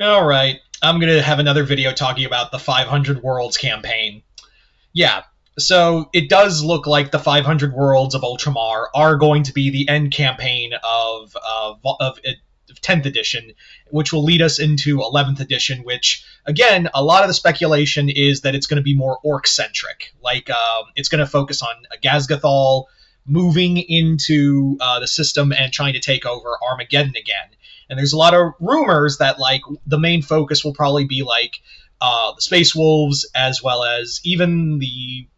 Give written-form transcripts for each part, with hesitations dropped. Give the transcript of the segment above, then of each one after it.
All right, I'm gonna have another video talking about the 500 Worlds campaign. Yeah, so it does look like the 500 Worlds of Ultramar are going to be the end campaign of 10th edition, which will lead us into 11th edition. Which, again, a lot of the speculation is that it's going to be more orc centric. Like, it's going to focus on Gazgathol moving into the system and trying to take over Armageddon again. And there's a lot of rumors that like the main focus will probably be like the Space Wolves, as well as even the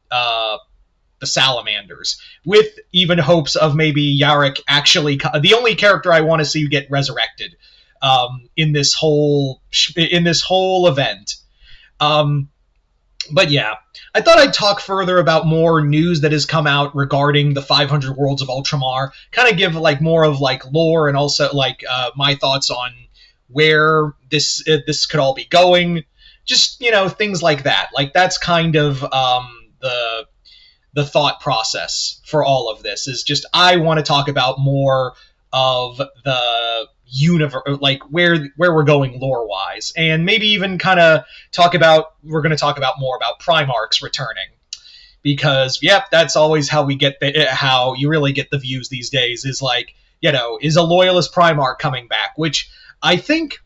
Salamanders, with even hopes of maybe Yarrick actually the only character I want to see get resurrected in this whole event. Um, but yeah, I thought I'd talk further about more news that has come out regarding the 500 Worlds of Ultramar. Kind of give like more of like lore and also like my thoughts on where this could all be going. Just things like that. Like that's kind of the thought process for all of this. Is just I want to talk about more of the universe, like where we're going lore wise, and maybe even kind of we're going to talk about more about Primarchs returning, because yep, that's always how we get how you really get the views these days, is like, is a loyalist Primarch coming back, which I think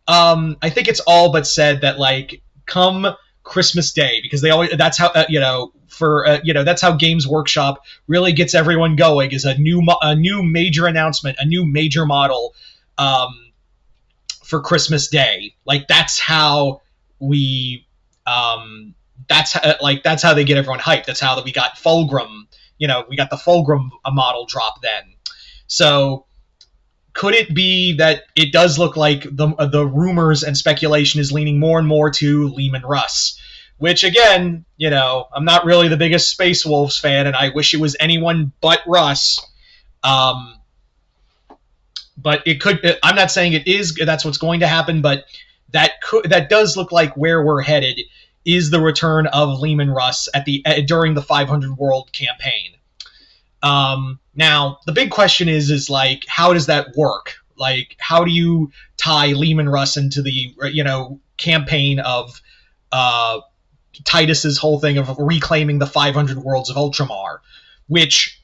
it's all but said that like come Christmas Day, because they always that's how that's how Games Workshop really gets everyone going, is a new major announcement, a new major model for Christmas Day. Like that's how we that's how they get everyone hyped. That's how we got Fulgrim. We got the Fulgrim model drop then. So could it be that it does look like the rumors and speculation is leaning more and more to Leman Russ? Which again, I'm not really the biggest Space Wolves fan, and I wish it was anyone but Russ. But it could. I'm not saying it is. That's what's going to happen, but that does look like where we're headed is the return of Leman Russ during the 500 World campaign. Now, the big question is like, how does that work? Like, how do you tie Leman Russ into the campaign of Titus's whole thing of reclaiming the 500 Worlds of Ultramar, which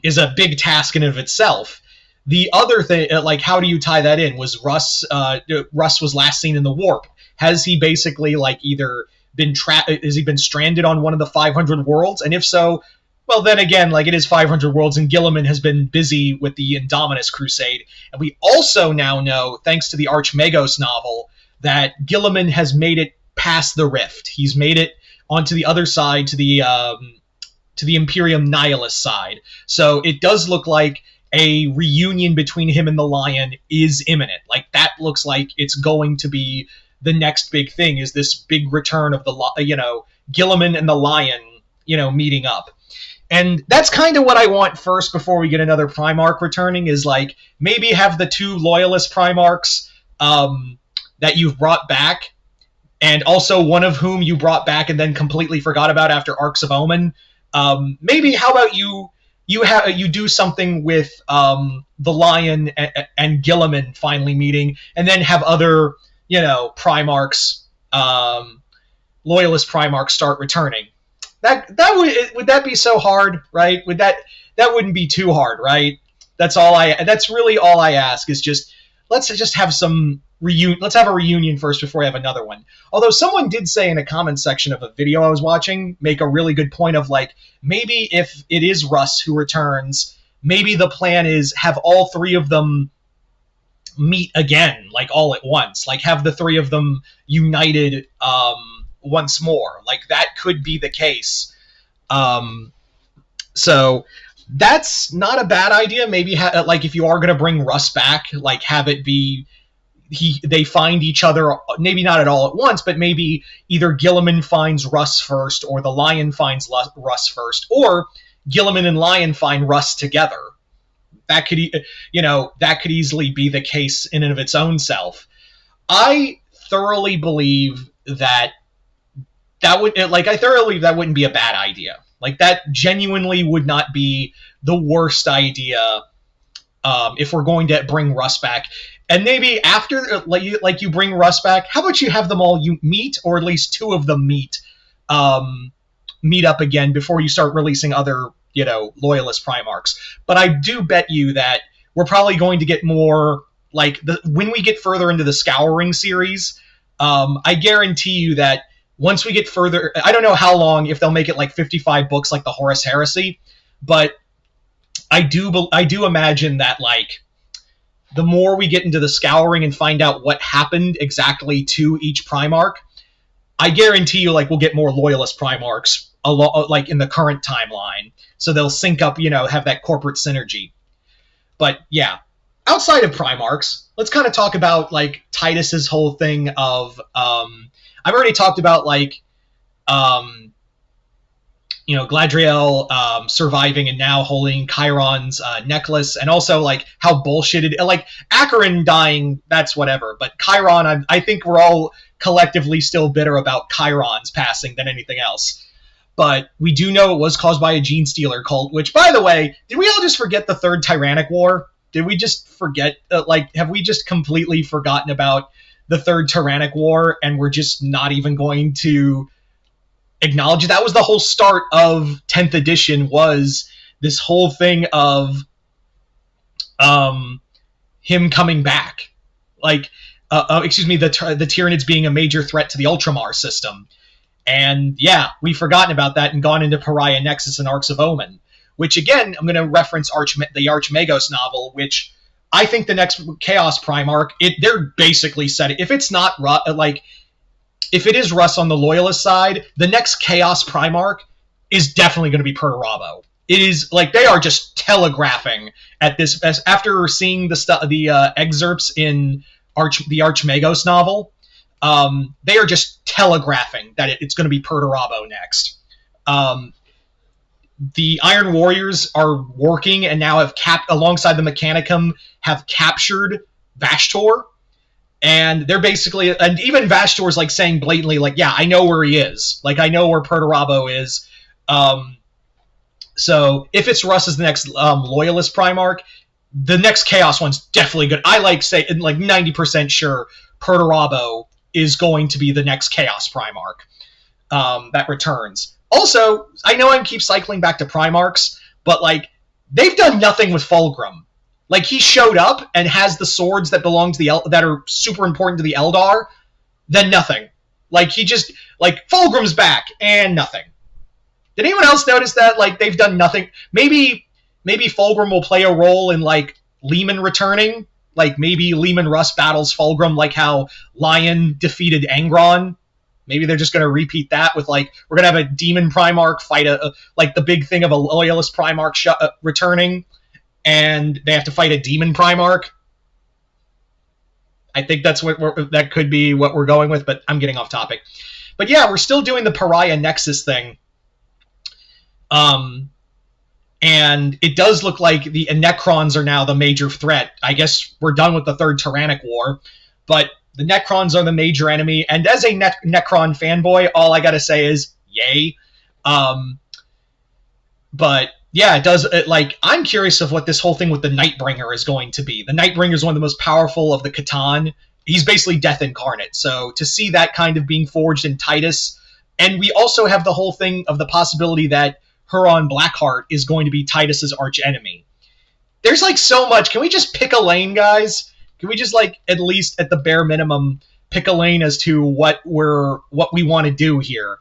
is a big task in and of itself. The other thing, like, how do you tie that in? Was Russ was last seen in the warp? Has he basically like either been has he been stranded on one of the 500 worlds? And if so, well, then again, like it is 500 worlds, and Gilliman has been busy with the Indominus Crusade. And we also now know, thanks to the Archmagos novel, that Gilliman has made it past the rift. He's made it onto the other side, to the Imperium Nihilus side. So it does look like a reunion between him and the Lion is imminent. Like that looks like it's going to be the next big thing, is this big return of the Gilliman and the Lion meeting up. And that's kind of what I want first before we get another Primarch returning, is like maybe have the two loyalist Primarchs that you've brought back, and also one of whom you brought back and then completely forgot about after Arcs of Omen. Maybe how about you do something with the Lion and Gilliman finally meeting, and then have other Primarchs, loyalist Primarchs start returning. That would that be so hard, right? That wouldn't be too hard, right? That's really all I ask, is just let's just have some let's have a reunion first before we have another one. Although someone did say in a comment section of a video I was watching, make a really good point of like, maybe if it is Russ who returns, maybe the plan is have all three of them meet again, like all at once, like have the three of them united once more. Like that could be the case. So that's not a bad idea. Maybe like if you are going to bring Russ back, like have it be they find each other, maybe not at all at once, but maybe either Gilliman finds Russ first, or the Lion finds Russ first, or Gilliman and Lion find Russ together. That could easily be the case in and of its own self. I thoroughly believe that that wouldn't be a bad idea. Like that genuinely would not be the worst idea if we're going to bring Russ back. And maybe after, like you bring Russ back, how about you have them all you meet, or at least two of them meet up again before you start releasing other, loyalist Primarchs. But I do bet you that we're probably going to get more, like, when we get further into the Scouring series, I guarantee you that once we get further, I don't know how long, if they'll make it like 55 books like the Horus Heresy, but I do imagine that, like, the more we get into the Scouring and find out what happened exactly to each Primarch, I guarantee you, like, we'll get more Loyalist Primarchs, like, in the current timeline. So they'll sync up, have that corporate synergy. But, yeah. Outside of Primarchs, let's kind of talk about, like, Titus's whole thing of, I've already talked about, like, Gladriel surviving and now holding Chiron's necklace, and also, like, how bullshitted, like, Acheron dying, that's whatever, but Chiron, I think we're all collectively still bitter about Chiron's passing than anything else. But we do know it was caused by a Gene Stealer cult, which, by the way, did we all just forget the Third Tyrannic War? Did we just forget, have we just completely forgotten about the Third Tyrannic War, and we're just not even going to acknowledge that was the whole start of 10th edition, was this whole thing of him coming back, like the Tyranids being a major threat to the Ultramar system. And yeah, we've forgotten about that and gone into Pariah Nexus and Arcs of Omen, which, again, I'm going to reference the Archmagos novel, which I think the next Chaos Primarch, they're basically set it. If it's not, like, if it is Russ on the Loyalist side, the next Chaos Primarch is definitely going to be Perturabo. It is, like, they are just telegraphing at this, after seeing the excerpts in the Archmagos novel, they are just telegraphing that it's going to be Perturabo next. The Iron Warriors are working and now have alongside the Mechanicum, have captured Vashtor. And they're basically, and even Vashtor's, like, saying blatantly, like, yeah, I know where he is. Like, I know where Perturabo is. So if it's Russ as the next Loyalist Primarch, the next Chaos one's definitely good. I like 90% sure Perturabo is going to be the next Chaos Primarch that returns. Also, I know I keep cycling back to Primarchs, but, like, they've done nothing with Fulgrim. Like, he showed up and has the swords that belong to that are super important to the Eldar, then nothing. Like, he just, like, Fulgrim's back, and nothing. Did anyone else notice that? Like, they've done nothing. Maybe Fulgrim will play a role in, like, Leman returning. Like, maybe Leman Russ battles Fulgrim, like how Lion defeated Angron. Maybe they're just going to repeat that with, like, we're going to have a Demon Primarch fight like, the big thing of a Loyalist Primarch returning, and they have to fight a Demon Primarch. I think that's that could be what we're going with, but I'm getting off topic. But yeah, we're still doing the Pariah Nexus thing. And it does look like the Necrons are now the major threat. I guess we're done with the Third Tyrannic War, but the Necrons are the major enemy, and as a Necron fanboy, all I gotta say is, yay. But yeah, it does. Like, I'm curious of what this whole thing with the Nightbringer is going to be. The Nightbringer is one of the most powerful of the Catan. He's basically Death incarnate. So to see that kind of being forged in Titus, and we also have the whole thing of the possibility that Huron Blackheart is going to be Titus's archenemy. There's, like, so much. Can we just pick a lane, guys? Can we just, like, at least at the bare minimum pick a lane as to what we want to do here?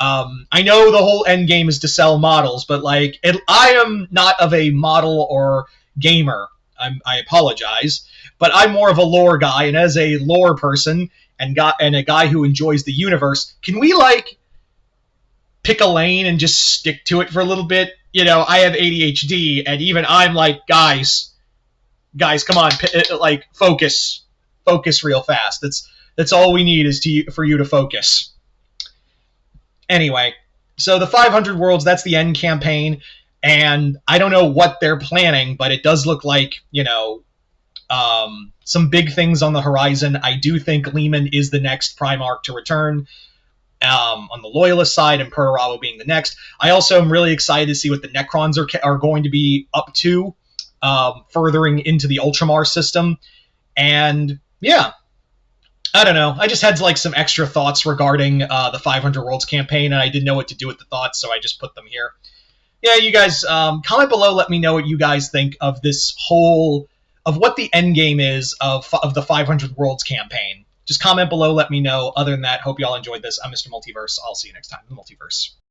I know the whole Endgame is to sell models, but, like, I am not of a model or gamer. I apologize, but I'm more of a lore guy, and as a lore person and a guy who enjoys the universe, can we, like, pick a lane and just stick to it for a little bit? You know, I have ADHD, and even I'm like, guys, come on, like, focus real fast. That's all we need is for you to focus. Anyway, so the 500 Worlds, that's the end campaign, and I don't know what they're planning, but it does look like, some big things on the horizon. I do think Leman is the next Primarch to return on the Loyalist side, and Perturabo being the next. I also am really excited to see what the Necrons are going to be up to, furthering into the Ultramar system. And yeah, I don't know. I just had like some extra thoughts regarding the 500 Worlds campaign, and I didn't know what to do with the thoughts, so I just put them here. Yeah, you guys, comment below. Let me know what you guys think of this whole of what the end game is of the 500 Worlds campaign. Just comment below. Let me know. Other than that, hope you all enjoyed this. I'm Mr. Multiverse. I'll see you next time in the Multiverse.